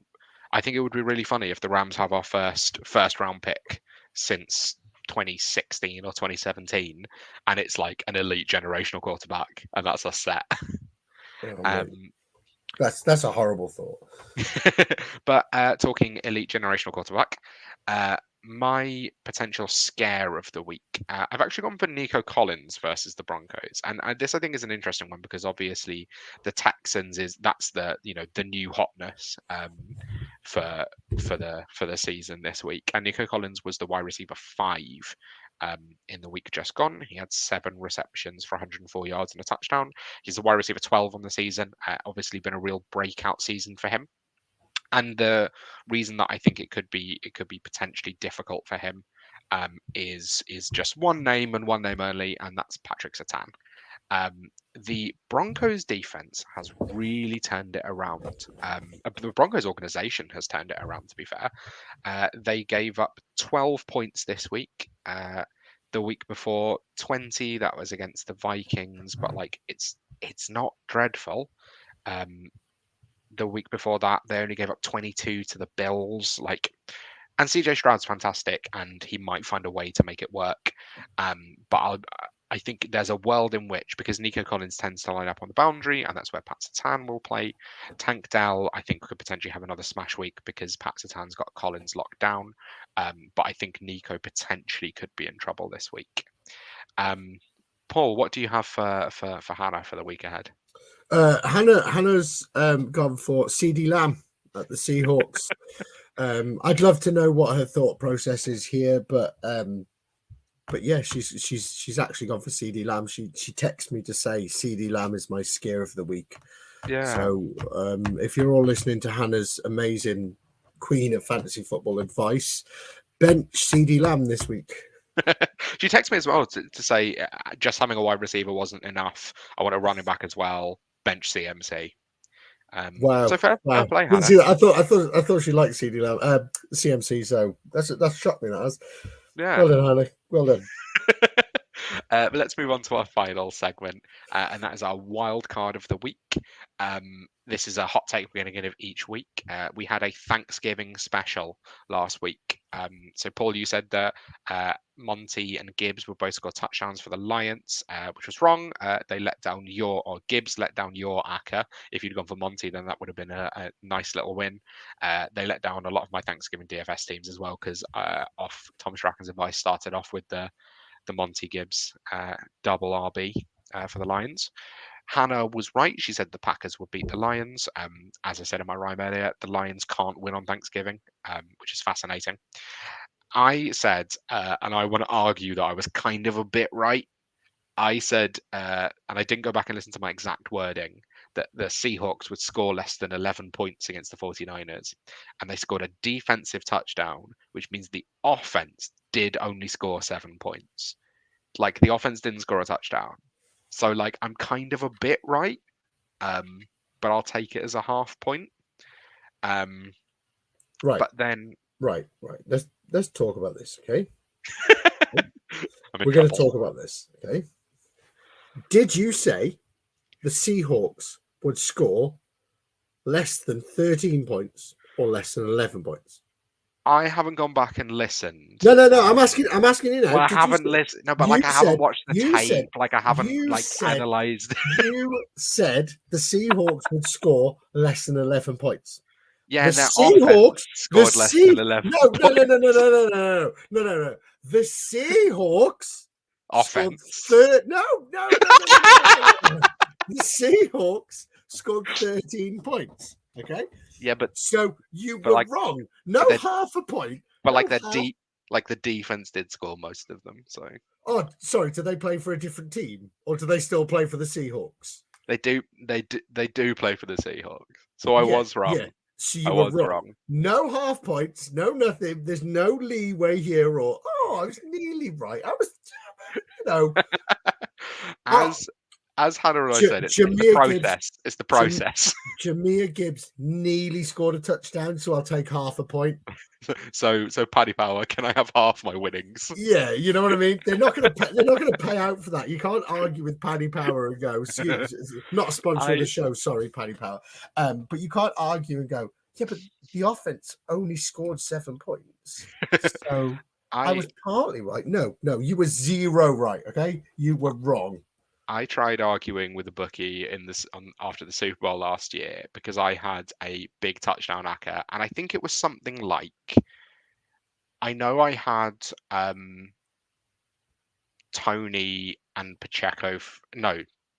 I think it would be really funny if the Rams have our first round pick since 2016 or 2017, and it's like an elite generational quarterback, and that's us set. Oh, that's a horrible thought. But talking elite generational quarterback, my potential scare of the week, I've actually gone for Nico Collins versus the Broncos, and this I think is an interesting one because obviously the Texans that's the new hotness for the season this week, and Nico Collins was the wide receiver 5 in the week just gone. He had 7 receptions for 104 yards and a touchdown. He's the wide receiver 12 on the season. Obviously been a real breakout season for him. And the reason that I think it could be potentially difficult for him is just one name and one name only, and that's Patrick Surtain. The Broncos defense has really turned it around. The Broncos organization has turned it around, to be fair. They gave up 12 points this week. The week before, 20. That was against the Vikings, but like it's not dreadful. The week before that, they only gave up 22 to the Bills. And CJ Stroud's fantastic, and he might find a way to make it work. But I think there's a world in which, because Nico Collins tends to line up on the boundary, and that's where Pat Surtain will play. Tank Dell, I think, could potentially have another smash week because Pat Surtain's got Collins locked down. But I think Nico potentially could be in trouble this week. Paul, what do you have for Hannah for the week ahead? Hannah's gone for CD Lamb at the Seahawks. I'd love to know what her thought process is here, but yeah, she's actually gone for CD Lamb. She texted me to say CD Lamb is my scare of the week. Yeah. So if you're all listening to Hannah's amazing queen of fantasy football advice, bench CD Lamb this week. She texted me as well to say just having a wide receiver wasn't enough. I want a running back as well. Bench CMC. Wow! So fair play, Hannah. I thought she liked CD Lamb, CMC. So that's shocked me. That has. Yeah. Well done, Hannah. Well done. But let's move on to our final segment, and that is our wild card of the week. This is a hot take we're going to give each week. We had a Thanksgiving special last week. So, Paul, you said that Monty and Gibbs would both score touchdowns for the Lions, which was wrong. Gibbs let down your ACCA. If you'd gone for Monty, then that would have been a nice little win. They let down a lot of my Thanksgiving DFS teams as well because off Tom Strachan's advice started off with the Monty Gibbs double RB for the Lions. Hannah was right. She said the Packers would beat the Lions. As I said in my rhyme earlier, the Lions can't win on Thanksgiving, which is fascinating. I said, and I want to argue that I was kind of a bit right. I said, and I didn't go back and listen to my exact wording, that the Seahawks would score less than 11 points against the 49ers. And they scored a defensive touchdown, which means the offense did only score 7 points. Like, the offense didn't score a touchdown. So, like, I'm kind of a bit right, but I'll take it as a half point. Right. But then... Right. Let's talk about this, okay? We're going to talk about this, okay? Did you say the Seahawks would score less than 13 points or less than 11 points? I haven't gone back and listened. No. I'm asking you now. Well, I haven't listened. No, but like I haven't watched the tape. Said, like I haven't analysed. You said the Seahawks would score less than 11 points. Yeah, the Seahawks scored less than 11. No. The Seahawks offense. No. The Seahawks scored 13 points. Okay. Yeah, but so you were wrong. No, half a point. But the defense did score most of them. So. Oh, sorry. Do they play for a different team, or do they still play for the Seahawks? They do play for the Seahawks. So I was wrong. Yeah. So you were wrong. No half points. No nothing. There's no leeway here. Or I was nearly right. I was, you know, as as Hannah and I said, it's the Jameer Gibbs. process. It's the process. Jameer Gibbs nearly scored a touchdown, so I'll take half a point. So Paddy Power, can I have half my winnings? Yeah, you know what I mean. They're not going to pay. They're not going to pay out for that. You can't argue with Paddy Power and go, not a sponsor of the show. Sorry, Paddy Power. But you can't argue and go, yeah, but the offense only scored 7 points. So I was partly right. No, you were 0 right. Okay, you were wrong. I tried arguing with a bookie after the Super Bowl last year because I had a big touchdown acca, and I think it was something like, I know I had Tony and Pacheco.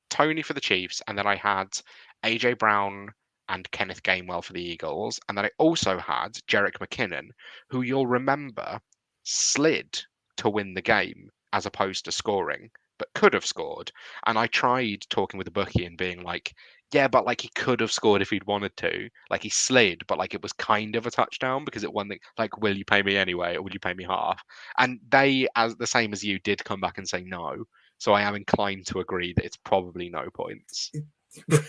Tony for the Chiefs, and then I had AJ Brown and Kenneth Gainwell for the Eagles, and then I also had Jerick McKinnon, who you'll remember slid to win the game as opposed to scoring, but could have scored. And I tried talking with the bookie and being like, yeah, but like he could have scored if he'd wanted to. Like he slid, but like it was kind of a touchdown because it won the, like, will you pay me anyway or will you pay me half? And they, as the same as you, did come back and say no. So I am inclined to agree that it's probably no points. Do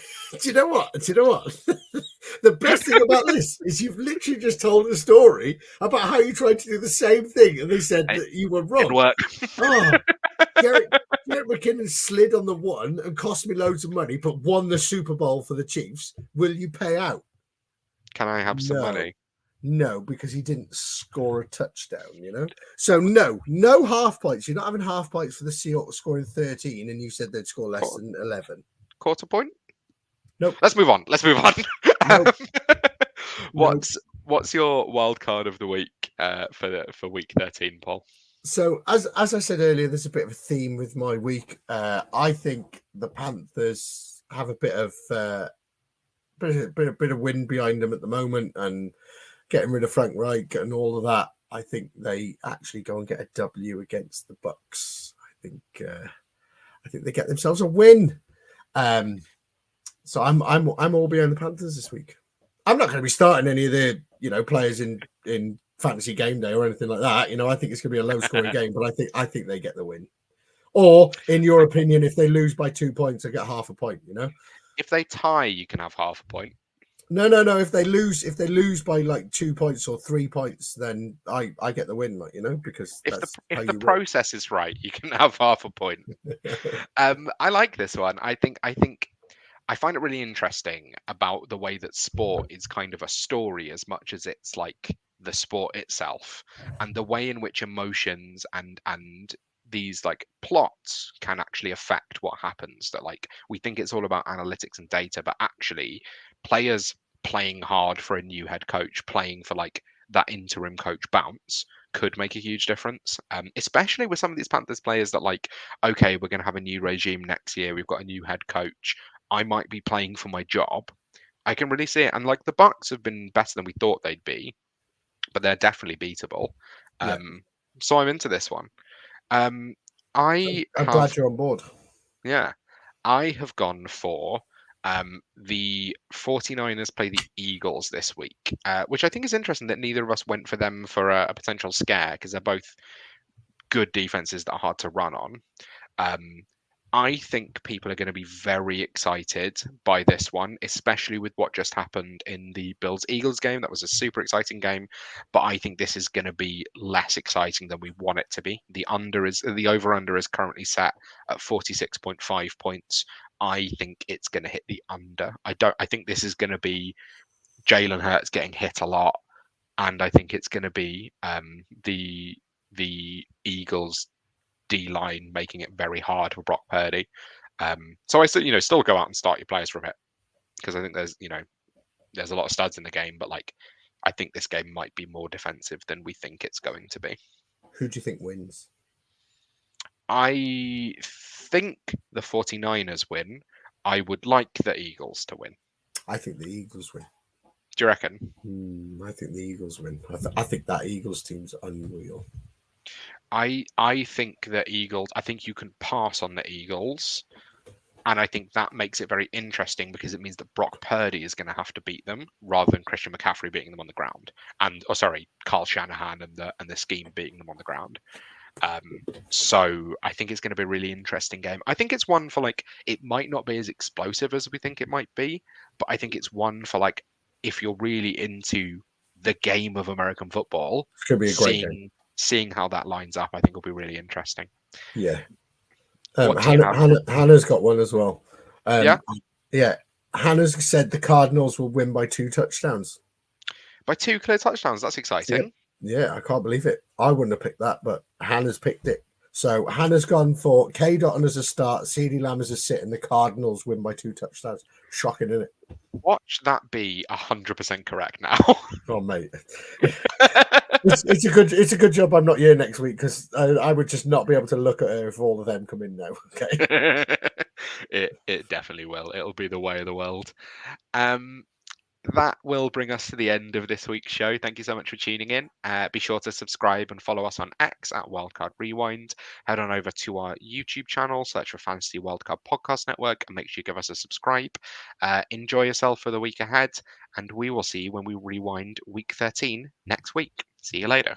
you know what? The best thing about this is you've literally just told a story about how you tried to do the same thing and they said that you were wrong. Didn't work. Jerick McKinnon slid on the one and cost me loads of money, but won the Super Bowl for the Chiefs. Will you pay out? Can I have some money? No, because he didn't score a touchdown, you know? So no half points. You're not having half points for the Seahawks scoring 13 and you said they'd score less than 11. Quarter point? Nope. Let's move on. Nope. What's your wild card of the week for week 13, Paul? So as I said earlier, there's a bit of a theme with my week. I think the Panthers have a bit of wind behind them at the moment, and getting rid of Frank Reich and all of that. I think they actually go and get a W against the Bucks. I think they get themselves a win. So I'm all behind the Panthers this week. I'm not going to be starting any of the players in fantasy game day or anything like that. I think it's going to be a low scoring game, but I think they get the win. Or in your opinion, if they lose by 2 points, they get half a point. If they tie, you can have half a point. No. If they lose by like 2 points or 3 points, then I get the win, because if the process is right, you can have half a point. I like this one. I find it really interesting about the way that sport is kind of a story as much as it's like the sport itself, and the way in which emotions and these like plots can actually affect what happens. That like we think it's all about analytics and data, but actually players playing hard for a new head coach, playing for like that interim coach bounce could make a huge difference, especially with some of these Panthers players that like, okay, we're going to have a new regime next year, we've got a new head coach, I might be playing for my job. I can really see it. And like the Bucks have been better than we thought they'd be, but they're definitely beatable. So I'm into this one. I'm glad you're on board. Yeah. I have gone for the 49ers play the Eagles this week, which I think is interesting that neither of us went for them for a potential scare, because they're both good defenses that are hard to run on. I think people are going to be very excited by this one, especially with what just happened in the Bills-Eagles game. That was a super exciting game, but I think this is going to be less exciting than we want it to be. The over-under is currently set at 46.5 points. I think it's going to hit the under. I think this is going to be Jalen Hurts getting hit a lot, and I think it's going to be the Eagles D-line making it very hard for Brock Purdy. So I still go out and start your players from it, because I think there's a lot of studs in the game, but like I think this game might be more defensive than we think it's going to be. Who do you think wins? I think the 49ers win. I would like the Eagles to win. I think the Eagles win. Do you reckon? I think the Eagles win. I think that Eagles team's unreal. I think the Eagles. I think you can pass on the Eagles. And I think that makes it very interesting because it means that Brock Purdy is going to have to beat them rather than Christian McCaffrey beating them on the ground. And, oh, sorry, Carl Shanahan and the scheme beating them on the ground. So I think it's going to be a really interesting game. I think it's one for like, it might not be as explosive as we think it might be, but I think it's one for like, if you're really into the game of American football, It's going to be a great game. seeing how that lines up, I think will be really interesting. Yeah. What do you have? Hannah's got one as well. Yeah? Yeah. Hannah's said the Cardinals will win by 2 touchdowns. By 2 clear touchdowns. That's exciting. Yeah, I can't believe it. I wouldn't have picked that, but Hannah's picked it. So Hannah's gone for K. Dotton as a start, CeeDee Lamb as a sit, and the Cardinals win by 2 touchdowns. Shocking, isn't it? Watch that be 100% correct now. Oh, mate. It's a good job I'm not here next week, because I would just not be able to look at her if all of them come in now. Okay. It definitely will. It'll be the way of the world. That will bring us to the end of this week's show. Thank you so much for tuning in. Be sure to subscribe and follow us on X at WildCard Rewind. Head on over to our YouTube channel, search for Fantasy WildCard Podcast Network, and make sure you give us a subscribe. Enjoy yourself for the week ahead, and we will see you when we rewind week 13 next week. See you later.